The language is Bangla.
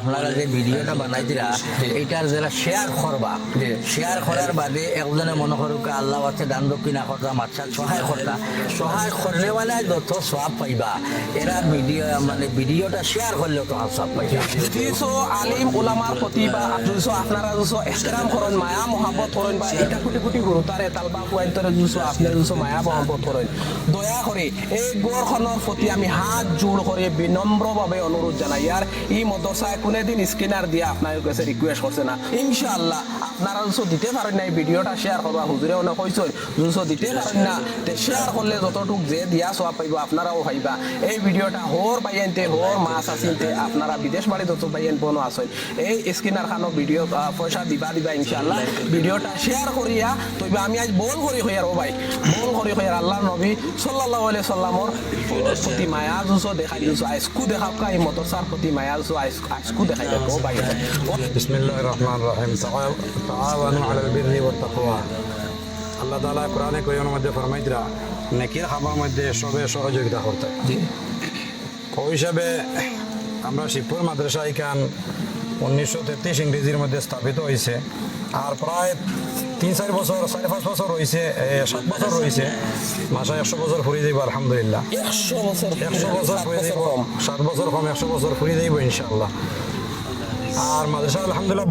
আপনারা যে ভিডিওটা বানাইছিলা এইটার যারা শেয়ার করবা শেয়ার করার বাদে একজনে মনে করুক আল্লাহ আছে দান দক্ষিণা করতা মাচ্ছা সহায় করলে মানে যত সব পাইবা এরা ভিডিও মানে ভিডিওটা শেয়ার করলেও তো সব পাইবা দুইশো আলিম ওলামার প্রতি বা দুইশো আপনারা দুশো এহতেরাম করেন মায়া মহাব্বত করেন বা এটা কোটি কোটি গুরুতারে তালবা কুয়াইতরে দুশো আপনার দুশো মায়া মহাব্বত করেন দয়া করে এই গড়খনৰ প্রতি আমি হাত জোড় করে বিনম্রভাবে অনুরোধ জানাই আর এই মদরসায় কোনোদিন স্ক্যানার দিয়ে আপনার কাছে রিকোয়েস্ট করছে না ইনশাআল্লাহ আপনারা দুশো দিতে পারেন না এই ভিডিওটা শেয়ার করবা হুজুরে অনেক কইছেন দুশো দিতে পারেন না শেয়ার করলে যতটুক যে দিয়া সব পাইবা আপনারাও পাইবা এই ভিডিওটা হোর বাইনতে হোর মাছ আসিনতে আপনারা বিদেশ বাড়ি যত বাইন বনো আসেন এই স্ক্যানার খানো ভিডিও পয়সা দিবা ইনশাআল্লাহ ভিডিওটা শেয়ার করিয়া তবে আমি আজ বল করি হইয়ার ও ভাই বল করি হইয়ার আল্লাহ নবী সাল্লাল্লাহু আলাইহি সাল্লামর প্রতি মায়া জুসো দেখাই দিছো আইসকু দেখাও এই মদরসার প্রতি মায়া জুসো আইসকু দেখাই দেবো ও ভাই বিসমিল্লাহির রহমানির রহিম তাআওয়ানু আলাল বিররি ওয়াত তাকওয়া আল্লাহ তাআলা কোরআনে কারীমের মধ্যে ফরমাইতরা নেকির খাবার মধ্যে সবে সহযোগিতা করতে ওই হিসাবে আমরা শিবপুর মাদ্রাসা এখান 1933 ইংরেজির মধ্যে স্থাপিত হয়েছে আর প্রায় 3-4 বছর 4-5 বছর রয়েছে 7 বছর রয়েছে মাসে 100 বছর ফুরিয়ে যাইব আলহামদুলিল্লাহ 100 বছর 100 বছর ফুরিয়ে যাইব 7 বছর কম 100 বছর ফুরিয়ে যাইব ইনশাআল্লাহ আর মাদ্রাসা আলহামদুলিল্লাহ